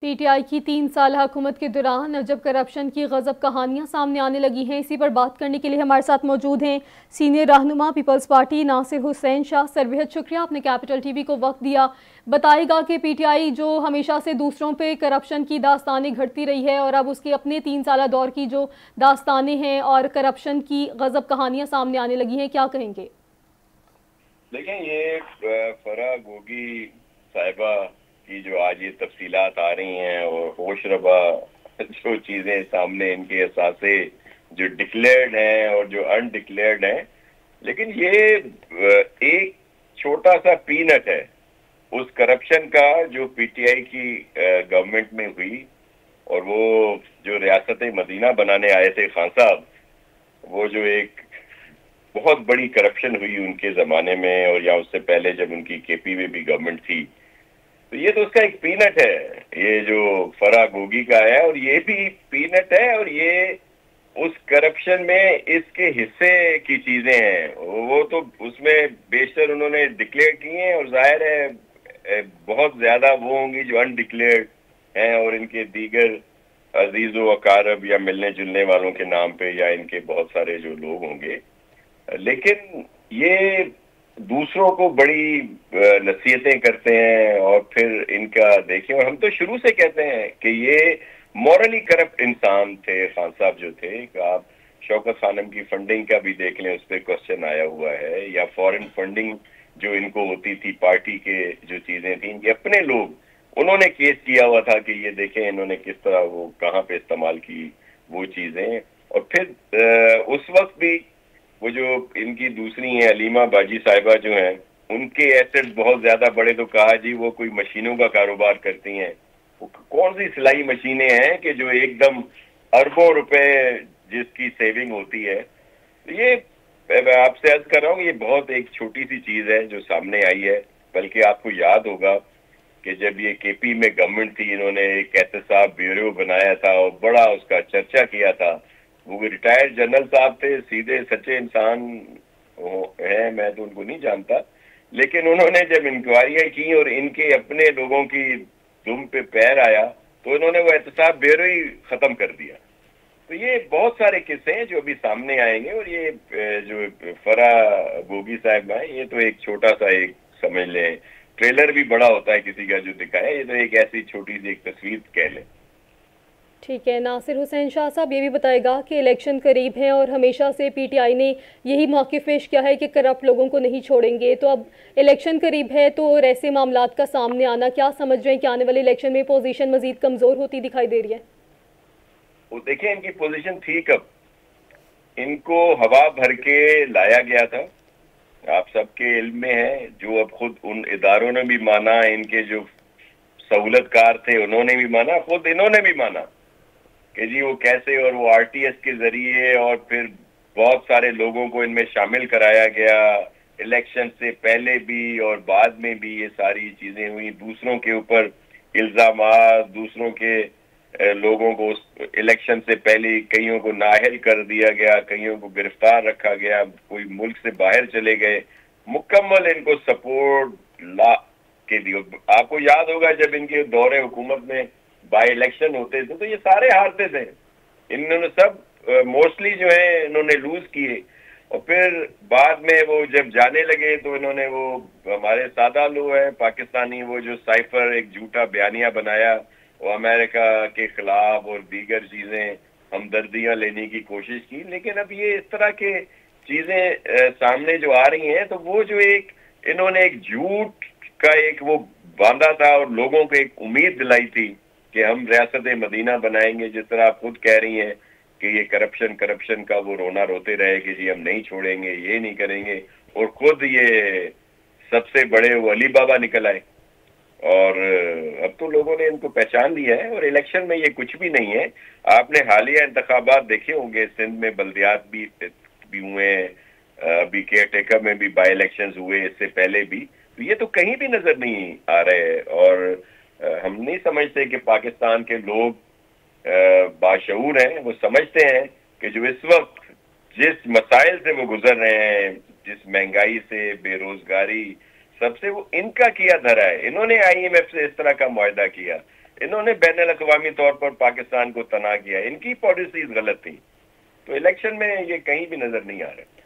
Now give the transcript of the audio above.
P T I کی 3 سال حکومت کے دوران جب کرپشن کی غضب کہانیاں سامنے آنے لگی ہیں، اسی پر بات کرنے کے لیے ہمارے ساتھ موجود ہیں سینئر رہنما پیپلز پارٹی ناصر حسین شاہ۔ سر بہت شکریہ، آپ نے کیپٹل ٹی وی کو وقت دیا۔ بتائے گا کہ پی ٹی آئی جو ہمیشہ سے دوسروں پہ کرپشن کی داستانیں گھڑتی رہی ہے اور اب اس کے اپنے 3 سالہ دور کی جو داستانیں ہیں اور کرپشن کی غضب کہانیاں سامنے آنے لگی ہیں، کیا کہیں گے؟ دیکھیں، یہ فرح گوگی صاحبہ کی جو آج یہ تفصیلات آ رہی ہیں اور ہوش ربا جو چیزیں سامنے، ان کے اثاثے جو ڈکلیئرڈ ہیں اور جو انڈکلیئرڈ ہیں، لیکن یہ ایک چھوٹا سا پینٹ ہے اس کرپشن کا جو پی ٹی آئی کی گورنمنٹ میں ہوئی۔ اور وہ جو ریاست مدینہ بنانے آئے تھے خان صاحب، وہ جو ایک بہت بڑی کرپشن ہوئی ان کے زمانے میں، اور یا اس سے پہلے جب ان کی کے پی میں بھی گورنمنٹ تھی، تو یہ تو اس کا ایک پینٹ ہے یہ جو فرح گوگی کا ہے، اور یہ بھی پینٹ ہے، اور یہ اس کرپشن میں اس کے حصے کی چیزیں ہیں۔ وہ تو اس میں بیشتر انہوں نے ڈکلیئر کی ہیں، اور ظاہر ہے بہت زیادہ وہ ہوں گی جو انڈکلیئرڈ ہیں، اور ان کے دیگر عزیز و اقارب یا ملنے جلنے والوں کے نام پہ، یا ان کے بہت سارے جو لوگ ہوں گے۔ لیکن یہ دوسروں کو بڑی نصیحتیں کرتے ہیں، اور پھر ان کا دیکھیں، اور ہم تو شروع سے کہتے ہیں کہ یہ مورلی کرپٹ انسان تھے خان صاحب جو تھے۔ کہ آپ شوکت خانم کی فنڈنگ کا بھی دیکھ لیں، اس پہ کوسچن آیا ہوا ہے، یا فورن فنڈنگ جو ان کو ہوتی تھی، پارٹی کے جو چیزیں تھیں، یہ اپنے لوگ انہوں نے کیس کیا ہوا تھا کہ یہ دیکھیں انہوں نے کس طرح وہ کہاں پہ استعمال کی وہ چیزیں۔ اور پھر اس وقت بھی وہ جو ان کی دوسری ہیں علیمہ باجی صاحبہ جو ہیں، ان کے ایسٹ بہت زیادہ بڑے، تو کہا جی وہ کوئی مشینوں کا کاروبار کرتی ہیں۔ وہ کون سی سلائی مشینیں ہیں کہ جو ایک دم اربوں روپے جس کی سیونگ ہوتی ہے؟ یہ میں آپ سے عرض کر رہا ہوں، یہ بہت ایک چھوٹی سی چیز ہے جو سامنے آئی ہے۔ بلکہ آپ کو یاد ہوگا کہ جب یہ کے پی میں گورنمنٹ تھی، انہوں نے ایک احتساب بیورو بنایا تھا اور بڑا اس کا چرچا کیا تھا۔ وہ ریٹائرڈ جنرل صاحب تھے، سیدھے سچے انسان ہیں، میں تو ان کو نہیں جانتا، لیکن انہوں نے جب انکوائریاں کی اور ان کے اپنے لوگوں کی دم پہ پیر آیا، تو انہوں نے وہ احتساب بیورو ہی ختم کر دیا۔ تو یہ بہت سارے قصے ہیں جو ابھی سامنے آئیں گے، اور یہ جو فرح گوگی صاحب ہیں، یہ تو ایک چھوٹا سا ایک سمجھ لیں ٹریلر بھی بڑا ہوتا ہے کسی کا جو دکھایا، یہ تو ایک ایسی چھوٹی سی ایک تصویر کہہ لیں۔ ٹھیک ہے، ناصر حسین شاہ صاحب یہ بھی بتائے گا کہ الیکشن قریب ہیں اور ہمیشہ سے پی ٹی آئی نے یہی موقف پیش کیا ہے کہ کرپٹ لوگوں کو نہیں چھوڑیں گے، تو اب الیکشن قریب ہے تو ایسے معاملات کا سامنے آنا، کیا سمجھ رہے ہیں کہ آنے والے الیکشن میں پوزیشن مزید کمزور ہوتی دکھائی دے رہی ہے؟ وہ دیکھیں ان کی پوزیشن تھی کب، ان کو ہوا بھر کے لایا گیا تھا، آپ سب کے علم میں ہے، جو اب خود ان اداروں نے بھی مانا، ان کے جو سہولت کار تھے انہوں نے بھی مانا، خود انہوں نے بھی مانا کہ جی وہ کیسے، اور وہ آر ٹی ایس کے ذریعے، اور پھر بہت سارے لوگوں کو ان میں شامل کرایا گیا، الیکشن سے پہلے بھی اور بعد میں بھی یہ ساری چیزیں ہوئی، دوسروں کے اوپر الزامات، دوسروں کے لوگوں کو الیکشن سے پہلے کئیوں کو نااہل کر دیا گیا، کئیوں کو گرفتار رکھا گیا، کوئی ملک سے باہر چلے گئے، مکمل ان کو سپورٹ لا کے دی۔ آپ کو یاد ہوگا جب ان کے دور حکومت میں بائی الیکشن ہوتے تھے تو یہ سارے ہارتے تھے، انہوں نے سب موسٹلی جو ہے انہوں نے لوز کیے، اور پھر بعد میں وہ جب جانے لگے تو انہوں نے وہ ہمارے سادہ لوگ ہیں پاکستانی، وہ جو سائفر ایک جھوٹا بیانیہ بنایا، وہ امریکہ کے خلاف اور دیگر چیزیں ہمدردیاں لینے کی کوشش کی۔ لیکن اب یہ اس طرح کے چیزیں سامنے جو آ رہی ہیں، تو وہ جو ایک انہوں نے ایک جھوٹ کا ایک وہ باندھا تھا اور لوگوں کو ایک امید دلائی تھی کہ ہم ریاست مدینہ بنائیں گے، جس طرح آپ خود کہہ رہی ہیں کہ یہ کرپشن کا وہ رونا روتے رہے کہ جی ہم نہیں چھوڑیں گے، یہ نہیں کریں گے، اور خود یہ سب سے بڑے وہ علی بابا نکل آئے۔ اور اب تو لوگوں نے ان کو پہچان لیا ہے، اور الیکشن میں یہ کچھ بھی نہیں ہے۔ آپ نے حالیہ انتخابات دیکھے ہوں گے، سندھ میں بلدیات بھی ہوئے ہیں، ابھی کیئر ٹیکر میں بھی بائی الیکشنز ہوئے، اس سے پہلے بھی، تو یہ تو کہیں بھی نظر نہیں آ رہے۔ اور ہم نہیں سمجھتے کہ پاکستان کے لوگ باشعور ہیں، وہ سمجھتے ہیں کہ جو اس وقت جس مسائل سے وہ گزر رہے ہیں، جس مہنگائی سے، بے روزگاری، سب سے وہ ان کا کیا دھرا ہے، انہوں نے آئی ایم ایف سے اس طرح کا معاہدہ کیا، انہوں نے بین الاقوامی طور پر پاکستان کو تناع کیا، ان کی پالیسیز غلط تھی، تو الیکشن میں یہ کہیں بھی نظر نہیں آ رہا۔